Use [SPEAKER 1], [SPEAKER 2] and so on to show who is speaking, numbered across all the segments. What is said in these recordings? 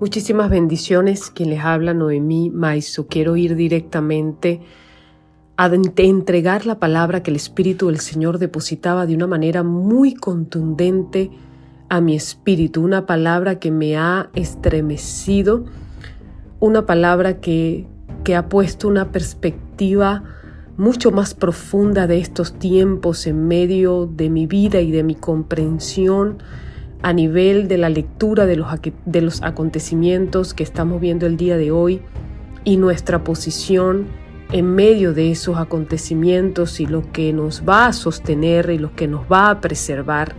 [SPEAKER 1] Muchísimas bendiciones. Quien les habla, Noemí Maizo. Quiero ir directamente a entregar la palabra que el Espíritu del Señor depositaba de una manera muy contundente a mi espíritu. Una palabra que me ha estremecido, una palabra que ha puesto una perspectiva mucho más profunda de estos tiempos en medio de mi vida y de mi comprensión a nivel de la lectura de los acontecimientos que estamos viendo el día de hoy y nuestra posición en medio de esos acontecimientos y lo que nos va a sostener y lo que nos va a preservar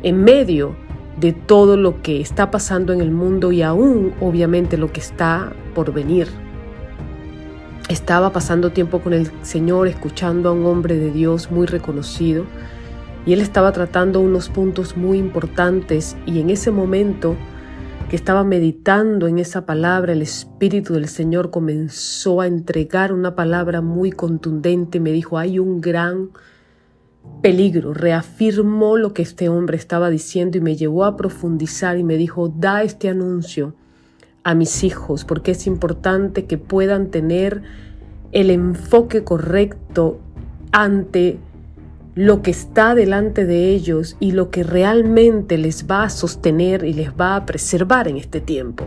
[SPEAKER 1] en medio de todo lo que está pasando en el mundo y aún obviamente lo que está por venir. Estaba pasando tiempo con el Señor, escuchando a un hombre de Dios muy reconocido, y él estaba tratando unos puntos muy importantes, y en ese momento que estaba meditando en esa palabra, el Espíritu del Señor comenzó a entregar una palabra muy contundente. Me dijo, hay un gran peligro. Reafirmó lo que este hombre estaba diciendo y me llevó a profundizar y me dijo, da este anuncio a mis hijos, porque es importante que puedan tener el enfoque correcto ante lo que está delante de ellos y lo que realmente les va a sostener y les va a preservar en este tiempo.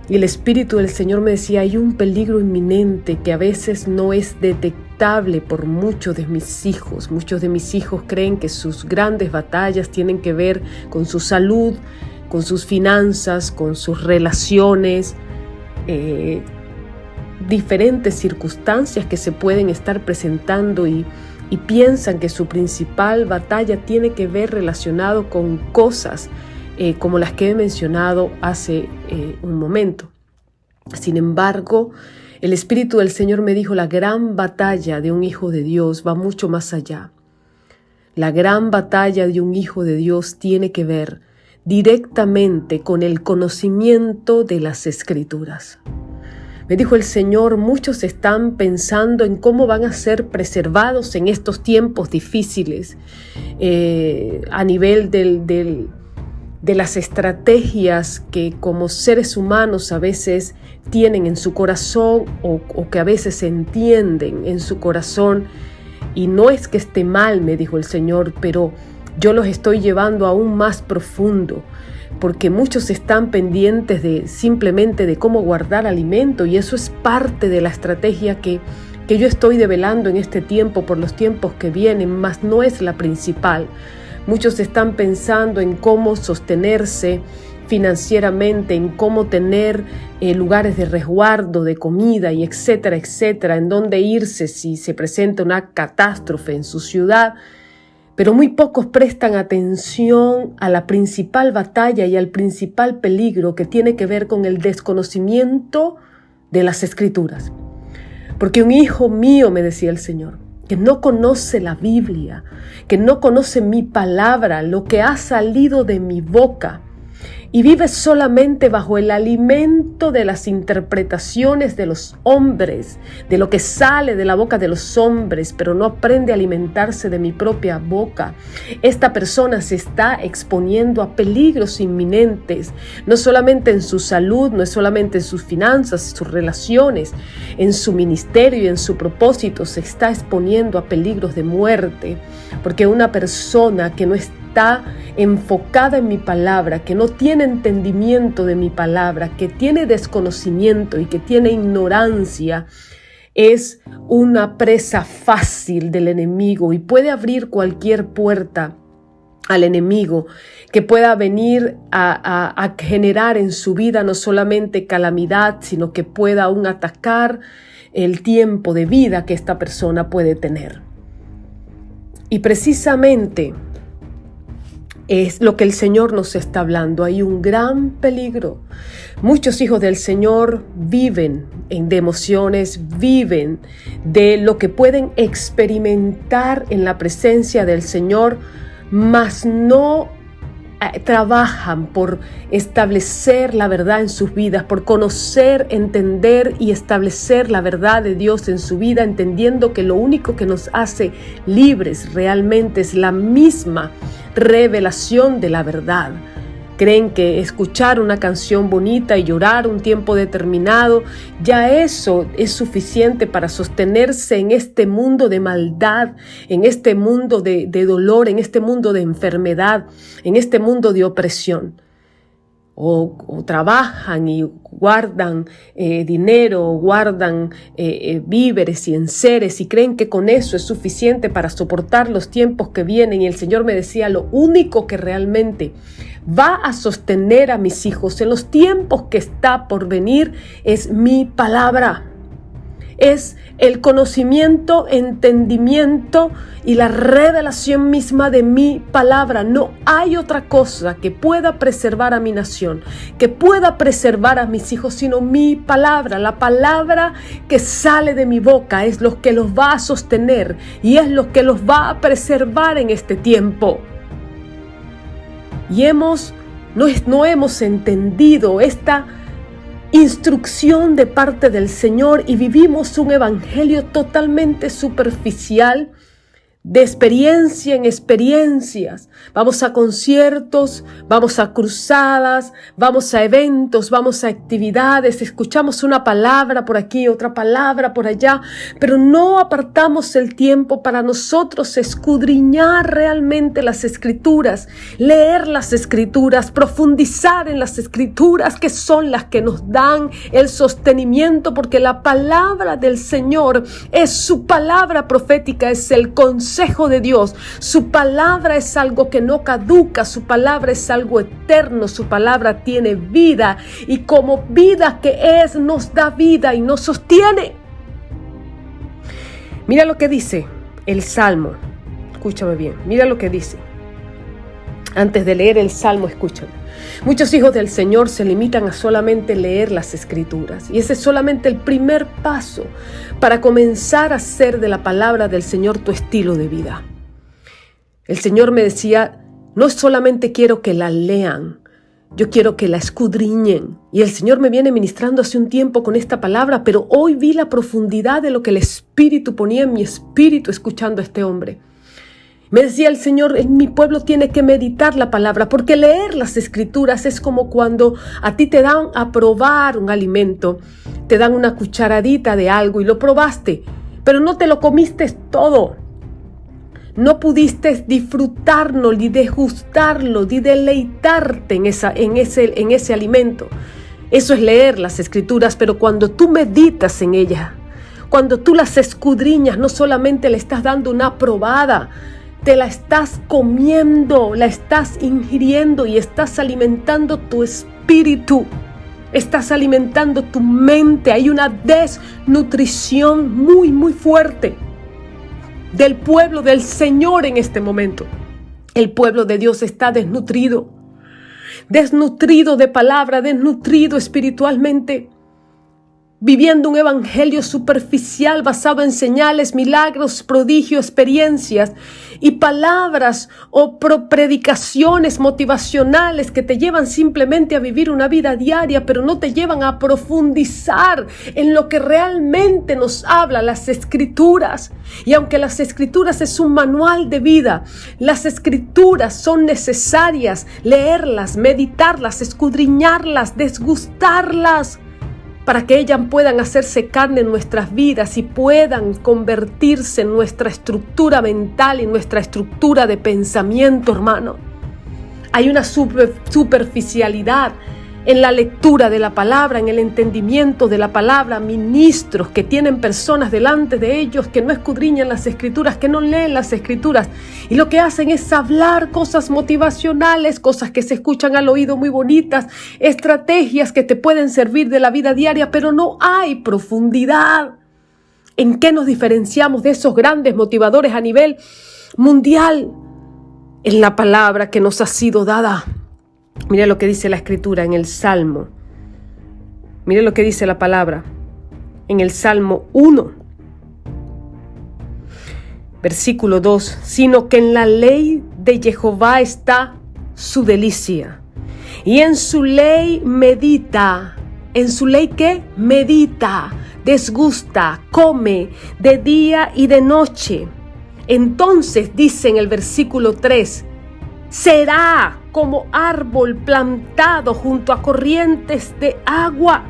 [SPEAKER 1] Y el Espíritu del Señor me decía, hay un peligro inminente que a veces no es detectable por muchos de mis hijos. Muchos de mis hijos creen que sus grandes batallas tienen que ver con su salud, con sus finanzas, con sus relaciones, diferentes circunstancias que se pueden estar presentando y piensan que su principal batalla tiene que ver relacionado con cosas como las que he mencionado hace un momento. Sin embargo, el Espíritu del Señor me dijo, la gran batalla de un hijo de Dios va mucho más allá. La gran batalla de un hijo de Dios tiene que ver directamente con el conocimiento de las Escrituras. Me dijo el Señor, muchos están pensando en cómo van a ser preservados en estos tiempos difíciles a nivel de las estrategias que como seres humanos a veces tienen en su corazón o que a veces entienden en su corazón. Y no es que esté mal, me dijo el Señor, pero yo los estoy llevando aún más profundo, porque muchos están pendientes simplemente de cómo guardar alimento, y eso es parte de la estrategia que yo estoy develando en este tiempo por los tiempos que vienen, mas no es la principal. Muchos están pensando en cómo sostenerse financieramente, en cómo tener lugares de resguardo, de comida y etcétera, etcétera, en dónde irse si se presenta una catástrofe en su ciudad. Pero muy pocos prestan atención a la principal batalla y al principal peligro que tiene que ver con el desconocimiento de las Escrituras. Porque un hijo mío, me decía el Señor, que no conoce la Biblia, que no conoce mi palabra, lo que ha salido de mi boca, y vive solamente bajo el alimento de las interpretaciones de los hombres, de lo que sale de la boca de los hombres, pero no aprende a alimentarse de mi propia boca. Esta persona se está exponiendo a peligros inminentes, no solamente en su salud, no es solamente en sus finanzas, sus relaciones, en su ministerio y en su propósito, se está exponiendo a peligros de muerte, porque una persona que no está enfocada en mi palabra, que no tiene entendimiento de mi palabra, que tiene desconocimiento y que tiene ignorancia, es una presa fácil del enemigo y puede abrir cualquier puerta al enemigo que pueda venir a generar en su vida no solamente calamidad, sino que pueda aún atacar el tiempo de vida que esta persona puede tener. Y precisamente es lo que el Señor nos está hablando. Hay un gran peligro. Muchos hijos del Señor viven de emociones, viven de lo que pueden experimentar en la presencia del Señor, mas no trabajan por establecer la verdad en sus vidas, por conocer, entender y establecer la verdad de Dios en su vida, entendiendo que lo único que nos hace libres realmente es la misma revelación de la verdad. Creen que escuchar una canción bonita y llorar un tiempo determinado, ya eso es suficiente para sostenerse en este mundo de maldad, en este mundo de dolor, en este mundo de enfermedad, en este mundo de opresión. O trabajan y guardan dinero, guardan víveres y enseres y creen que con eso es suficiente para soportar los tiempos que vienen. Y el Señor me decía, lo único que realmente va a sostener a mis hijos en los tiempos que está por venir es mi palabra. Es el conocimiento, entendimiento y la revelación misma de mi palabra. No hay otra cosa que pueda preservar a mi nación, que pueda preservar a mis hijos, sino mi palabra. La palabra que sale de mi boca es lo que los va a sostener y es lo que los va a preservar en este tiempo. Y no hemos entendido esta instrucción de parte del Señor y vivimos un evangelio totalmente superficial, de experiencia en experiencias. Vamos a conciertos, vamos a cruzadas, vamos a eventos, vamos a actividades, escuchamos una palabra por aquí, otra palabra por allá, pero no apartamos el tiempo para nosotros escudriñar realmente las Escrituras, leer las Escrituras, profundizar en las Escrituras, que son las que nos dan el sostenimiento, porque la palabra del Señor es su palabra profética, es el consejo de Dios. Su palabra es algo que no caduca, su palabra es algo eterno, su palabra tiene vida y como vida que es, nos da vida y nos sostiene. Mira lo que dice el Salmo, escúchame bien, mira lo que dice. Antes de leer el Salmo, escúchame. Muchos hijos del Señor se limitan a solamente leer las Escrituras y ese es solamente el primer paso para comenzar a hacer de la palabra del Señor tu estilo de vida. El Señor me decía, no solamente quiero que la lean, yo quiero que la escudriñen. Y el Señor me viene ministrando hace un tiempo con esta palabra, pero hoy vi la profundidad de lo que el Espíritu ponía en mi espíritu escuchando a este hombre. Me decía el Señor, mi pueblo tiene que meditar la palabra, porque leer las Escrituras es como cuando a ti te dan a probar un alimento, te dan una cucharadita de algo y lo probaste, pero no te lo comiste todo. No pudiste disfrutarlo, ni degustarlo, ni deleitarte en ese alimento. Eso es leer las Escrituras, pero cuando tú meditas en ellas, cuando tú las escudriñas, no solamente le estás dando una probada, te la estás comiendo, la estás ingiriendo y estás alimentando tu espíritu, estás alimentando tu mente. Hay una desnutrición muy, muy fuerte del pueblo del Señor en este momento. El pueblo de Dios está desnutrido de palabra, desnutrido espiritualmente, viviendo un evangelio superficial basado en señales, milagros, prodigios, experiencias y palabras o predicaciones motivacionales que te llevan simplemente a vivir una vida diaria, pero no te llevan a profundizar en lo que realmente nos habla las Escrituras. Y aunque las Escrituras es un manual de vida, las Escrituras son necesarias leerlas, meditarlas, escudriñarlas, desgustarlas, para que ellas puedan hacerse carne en nuestras vidas y puedan convertirse en nuestra estructura mental y nuestra estructura de pensamiento, hermano. Hay una superficialidad en la lectura de la palabra, en el entendimiento de la palabra, ministros que tienen personas delante de ellos que no escudriñan las Escrituras, que no leen las Escrituras y lo que hacen es hablar cosas motivacionales, cosas que se escuchan al oído muy bonitas, estrategias que te pueden servir de la vida diaria, pero no hay profundidad. ¿En qué nos diferenciamos de esos grandes motivadores a nivel mundial? En la palabra que nos ha sido dada. Mira lo que dice la Escritura en el Salmo. Mira lo que dice la palabra en el Salmo 1, versículo 2. Sino que en la ley de Jehová está su delicia, y en su ley medita. ¿En su ley qué? Medita, desgusta, come de día y de noche. Entonces dice en el versículo 3, Será como árbol plantado junto a corrientes de agua,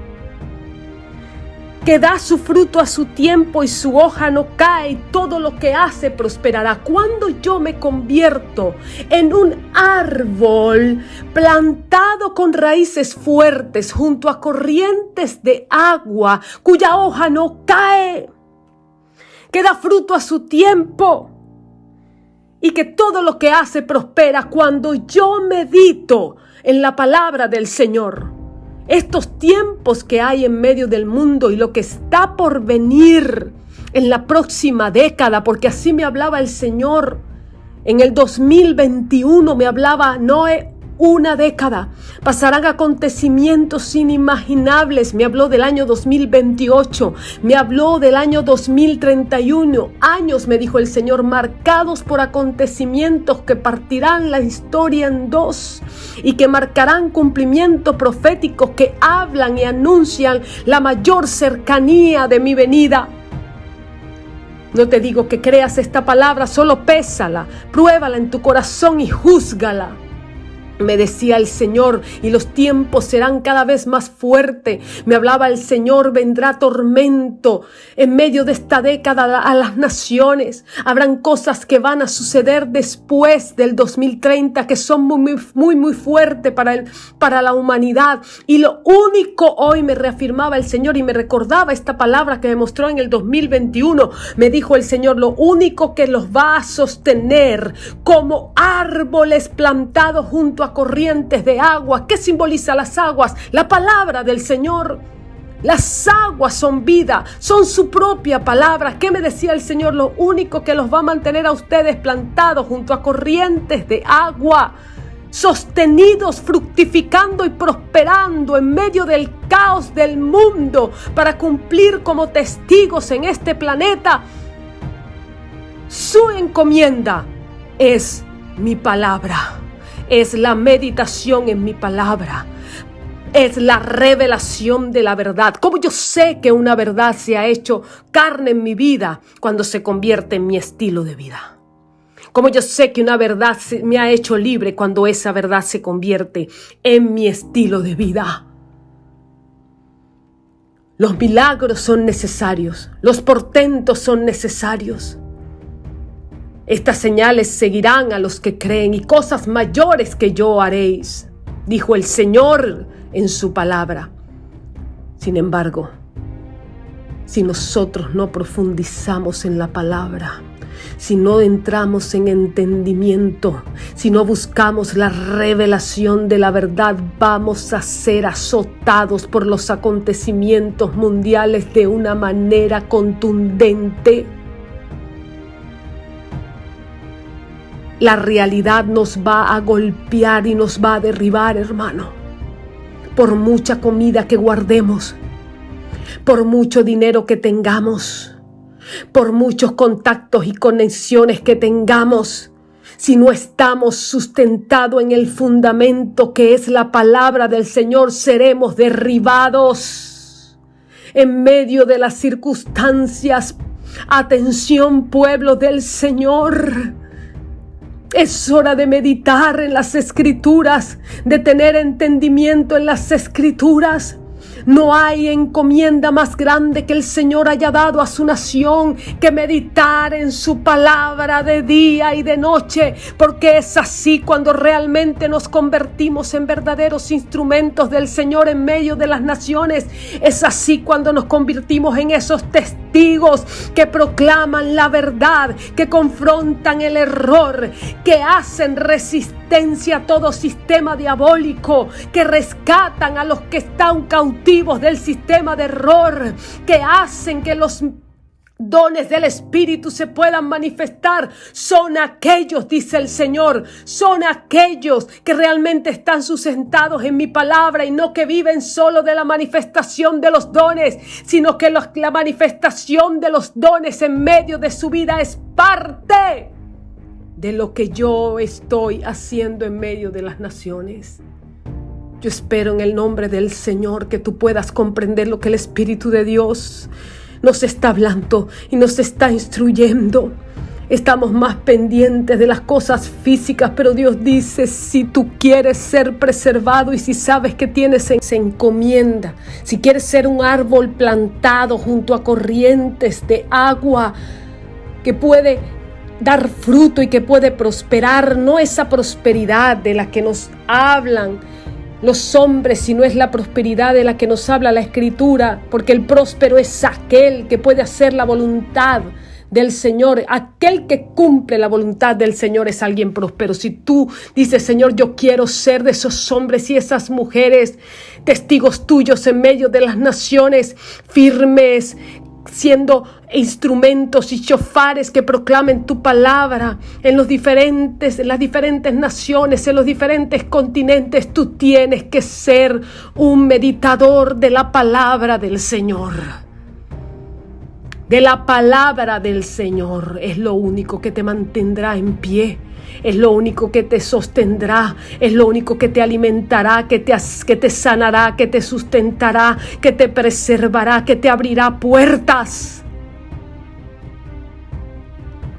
[SPEAKER 1] que da su fruto a su tiempo y su hoja no cae, y todo lo que hace prosperará. Cuando yo me convierto en un árbol plantado con raíces fuertes junto a corrientes de agua, cuya hoja no cae, que da fruto a su tiempo y que todo lo que hace prospera, cuando yo medito en la palabra del Señor, estos tiempos que hay en medio del mundo y lo que está por venir en la próxima década, porque así me hablaba el Señor. En el 2021 me hablaba, no es una década, pasarán acontecimientos inimaginables. Me habló del año 2028, me habló del año 2031, años, me dijo el Señor, marcados por acontecimientos que partirán la historia en dos y que marcarán cumplimientos proféticos que hablan y anuncian la mayor cercanía de mi venida. No te digo que creas esta palabra, solo pésala, pruébala en tu corazón y júzgala. Me decía el Señor, y los tiempos serán cada vez más fuertes. Me hablaba el Señor, vendrá tormento en medio de esta década a las naciones. Habrán cosas que van a suceder después del 2030 que son muy fuertes para la humanidad. Y lo único, hoy me reafirmaba el Señor y me recordaba esta palabra que me mostró en el 2021. Me dijo el Señor, lo único que los va a sostener como árboles plantados junto a corrientes de agua. ¿Qué simboliza las aguas? La palabra del Señor. Las aguas son vida, son su propia palabra. ¿Qué me decía el Señor? Lo único que los va a mantener a ustedes plantados junto a corrientes de agua, sostenidos, fructificando y prosperando en medio del caos del mundo, para cumplir como testigos en este planeta. Su encomienda es mi palabra. Es la meditación en mi palabra. Es la revelación de la verdad. Como yo sé que una verdad se ha hecho carne en mi vida cuando se convierte en mi estilo de vida. Como yo sé que una verdad me ha hecho libre cuando esa verdad se convierte en mi estilo de vida. Los milagros son necesarios. Los portentos son necesarios. Estas señales seguirán a los que creen, y cosas mayores que yo haréis, dijo el Señor en su palabra. Sin embargo, si nosotros no profundizamos en la palabra, si no entramos en entendimiento, si no buscamos la revelación de la verdad, vamos a ser azotados por los acontecimientos mundiales de una manera contundente. La realidad nos va a golpear y nos va a derribar, hermano. Por mucha comida que guardemos, por mucho dinero que tengamos, por muchos contactos y conexiones que tengamos, si no estamos sustentados en el fundamento que es la palabra del Señor, seremos derribados en medio de las circunstancias. Atención, pueblo del Señor. Es hora de meditar en las Escrituras, de tener entendimiento en las Escrituras. No hay encomienda más grande que el Señor haya dado a su nación que meditar en su palabra de día y de noche, porque es así cuando realmente nos convertimos en verdaderos instrumentos del Señor en medio de las naciones. Es así cuando nos convertimos en esos testigos que proclaman la verdad, que confrontan el error, que hacen resistencia a todo sistema diabólico, que rescatan a los que están cautivos del sistema de error, que hacen que los dones del Espíritu se puedan manifestar. Son aquellos, dice el Señor, son aquellos que realmente están sustentados en mi palabra y no que viven solo de la manifestación de los dones, sino que la manifestación de los dones en medio de su vida es parte de lo que yo estoy haciendo en medio de las naciones. Yo espero en el nombre del Señor que tú puedas comprender lo que el Espíritu de Dios nos está hablando y nos está instruyendo. Estamos más pendientes de las cosas físicas, pero Dios dice, si tú quieres ser preservado y si sabes que tienes esa encomienda, si quieres ser un árbol plantado junto a corrientes de agua que puede dar fruto y que puede prosperar, no esa prosperidad de la que nos hablan los hombres, sino es la prosperidad de la que nos habla la Escritura, porque el próspero es aquel que puede hacer la voluntad del Señor. Aquel que cumple la voluntad del Señor es alguien próspero. Si tú dices, Señor, yo quiero ser de esos hombres y esas mujeres, testigos tuyos en medio de las naciones, firmes, siendo instrumentos y chofares que proclamen tu palabra en las diferentes naciones, en los diferentes continentes, tú tienes que ser un meditador de la palabra del Señor. De la palabra del Señor es lo único que te mantendrá en pie, es lo único que te sostendrá, es lo único que te alimentará, que te sanará, que te sustentará, que te preservará, que te abrirá puertas.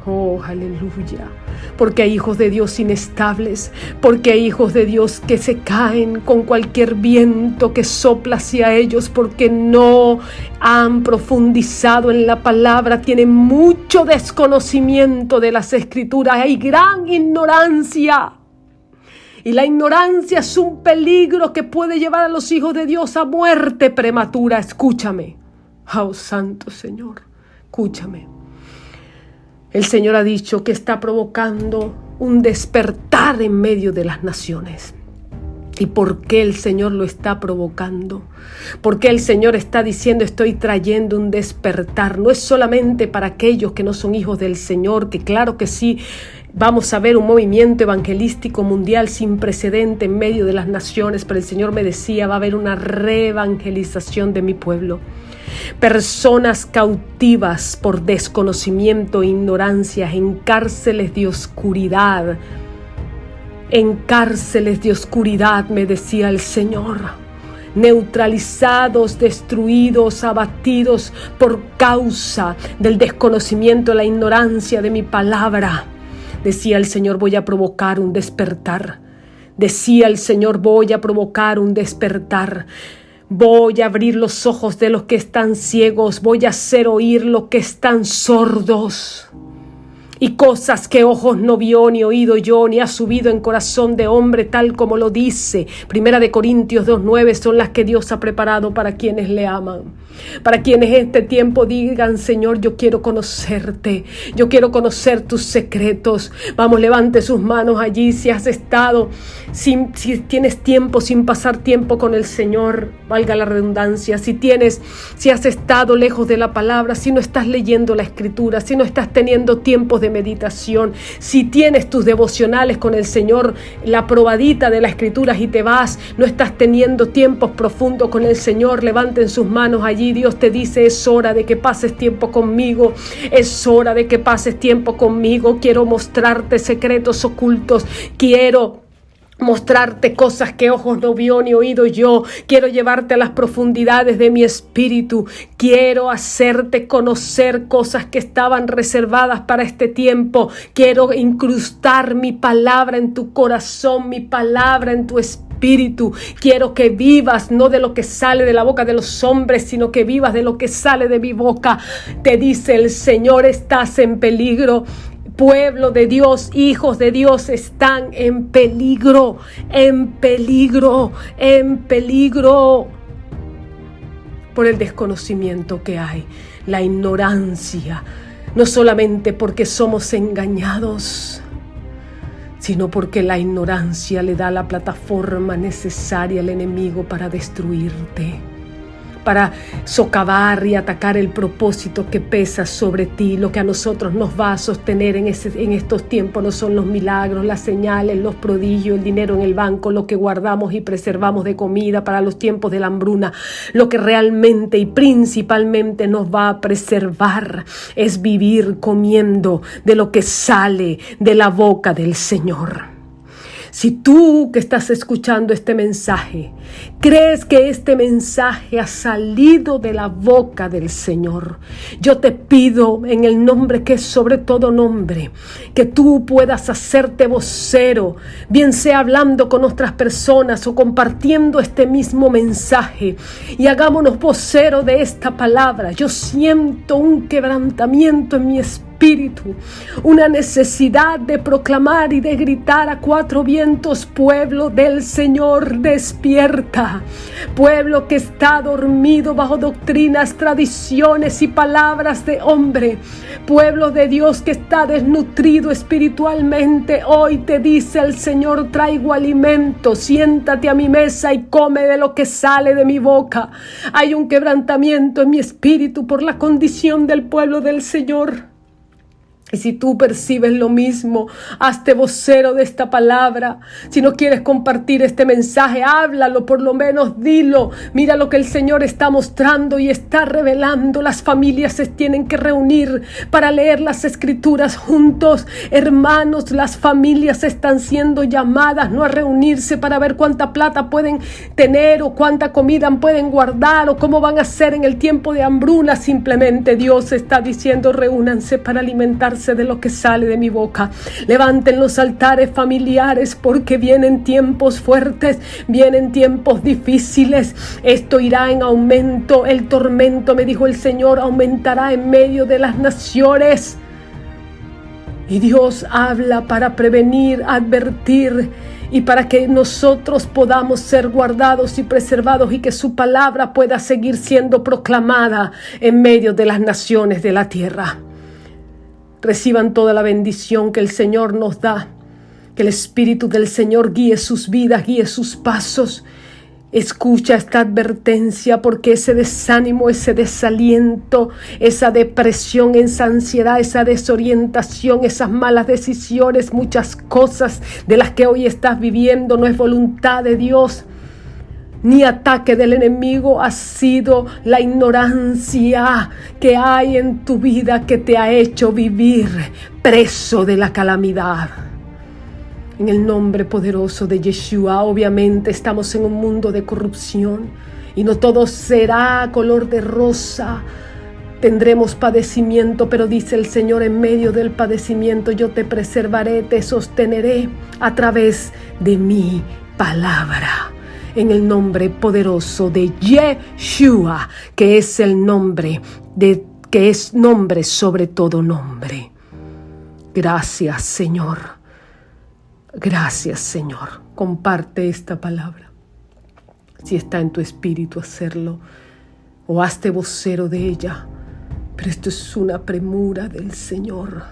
[SPEAKER 1] Oh, aleluya, porque hay hijos de Dios inestables, porque hay hijos de Dios que se caen con cualquier viento que sopla hacia ellos, porque no han profundizado en la palabra, tienen mucho desconocimiento de las Escrituras, hay gran ignorancia. Y la ignorancia es un peligro que puede llevar a los hijos de Dios a muerte prematura. Escúchame, oh Santo Señor, escúchame. El Señor ha dicho que está provocando un despertar en medio de las naciones. ¿Y por qué el Señor lo está provocando? Porque el Señor está diciendo, estoy trayendo un despertar. No es solamente para aquellos que no son hijos del Señor, que claro que sí, vamos a ver un movimiento evangelístico mundial sin precedente en medio de las naciones, pero el Señor me decía, va a haber una reevangelización de mi pueblo. Personas cautivas por desconocimiento e ignorancia en cárceles de oscuridad. En cárceles de oscuridad, me decía el Señor. Neutralizados, destruidos, abatidos por causa del desconocimiento, la ignorancia de mi palabra. Decía el Señor, voy a provocar un despertar. Decía el Señor, voy a provocar un despertar. Voy a abrir los ojos de los que están ciegos. Voy a hacer oír los que están sordos. Y cosas que ojos no vio, ni oído yo, ni ha subido en corazón de hombre, tal como lo dice 1 Corintios 2:9, son las que Dios ha preparado para quienes le aman. Para quienes en este tiempo digan, Señor, yo quiero conocerte, yo quiero conocer tus secretos. Vamos, levante sus manos allí si has estado, si tienes tiempo sin pasar tiempo con el Señor, valga la redundancia, si has estado lejos de la palabra, si no estás leyendo la Escritura, si no estás teniendo tiempos de meditación, si tienes tus devocionales con el Señor, la probadita de las Escrituras y te vas, no estás teniendo tiempos profundos con el Señor, levanten sus manos allí. Dios te dice, es hora de que pases tiempo conmigo, es hora de que pases tiempo conmigo. Quiero mostrarte secretos ocultos, quiero mostrarte cosas que ojos no vio ni oído yo. Quiero llevarte a las profundidades de mi espíritu. Quiero hacerte conocer cosas que estaban reservadas para este tiempo. Quiero incrustar mi palabra en tu corazón, mi palabra en tu espíritu. Quiero que vivas no de lo que sale de la boca de los hombres, sino que vivas de lo que sale de mi boca. Te dice el Señor, estás en peligro. Pueblo de Dios, hijos de Dios están en peligro, en peligro, en peligro por el desconocimiento que hay, la ignorancia, no solamente porque somos engañados, sino porque la ignorancia le da la plataforma necesaria al enemigo para destruirte, para socavar y atacar el propósito que pesa sobre ti. Lo que a nosotros nos va a sostener en estos tiempos no son los milagros, las señales, los prodigios, el dinero en el banco, lo que guardamos y preservamos de comida para los tiempos de la hambruna. Lo que realmente y principalmente nos va a preservar es vivir comiendo de lo que sale de la boca del Señor. Si tú que estás escuchando este mensaje, crees que este mensaje ha salido de la boca del Señor, yo te pido en el nombre que es sobre todo nombre, que tú puedas hacerte vocero, bien sea hablando con otras personas o compartiendo este mismo mensaje, y hagámonos vocero de esta palabra. Yo siento un quebrantamiento en mi espíritu, una necesidad de proclamar y de gritar a cuatro vientos: pueblo del Señor, despierta. Pueblo que está dormido bajo doctrinas, tradiciones y palabras de hombre. Pueblo de Dios que está desnutrido espiritualmente. Hoy te dice el Señor: traigo alimento, siéntate a mi mesa y come de lo que sale de mi boca. Hay un quebrantamiento en mi espíritu por la condición del pueblo del Señor. Y si tú percibes lo mismo, hazte vocero de esta palabra. Si no quieres compartir este mensaje, háblalo, por lo menos dilo. Mira lo que el Señor está mostrando y está revelando. Las familias se tienen que reunir para leer las Escrituras juntos. Hermanos, las familias están siendo llamadas no a reunirse para ver cuánta plata pueden tener o cuánta comida pueden guardar o cómo van a hacer en el tiempo de hambruna. Simplemente Dios está diciendo: reúnanse para alimentarse de lo que sale de mi boca. Levanten los altares familiares, porque vienen tiempos fuertes, vienen tiempos difíciles. Esto irá en aumento. El tormento, me dijo el Señor, aumentará en medio de las naciones. Y Dios habla para prevenir, advertir y para que nosotros podamos ser guardados y preservados, y que su palabra pueda seguir siendo proclamada en medio de las naciones de la tierra. Reciban toda la bendición que el Señor nos da. Que el Espíritu del Señor guíe sus vidas, guíe sus pasos. Escucha esta advertencia, porque ese desánimo, ese desaliento, esa depresión, esa ansiedad, esa desorientación, esas malas decisiones, muchas cosas de las que hoy estás viviendo, no es voluntad de Dios. Ni ataque del enemigo, ha sido la ignorancia que hay en tu vida que te ha hecho vivir preso de la calamidad. En el nombre poderoso de Yeshua, obviamente estamos en un mundo de corrupción y no todo será color de rosa. Tendremos padecimiento, pero dice el Señor: en medio del padecimiento yo te preservaré, te sosteneré a través de mi palabra. En el nombre poderoso de Yeshua, que es el nombre que es nombre sobre todo nombre. Gracias, Señor. Gracias, Señor. Comparte esta palabra. Si está en tu espíritu hacerlo, o hazte vocero de ella. Pero esto es una premura del Señor.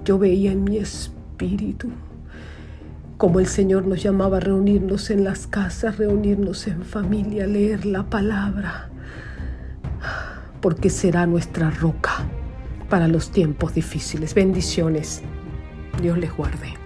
[SPEAKER 1] Yo veía en mi espíritu como el Señor nos llamaba a reunirnos en las casas, reunirnos en familia, leer la palabra, porque será nuestra roca para los tiempos difíciles. Bendiciones. Dios les guarde.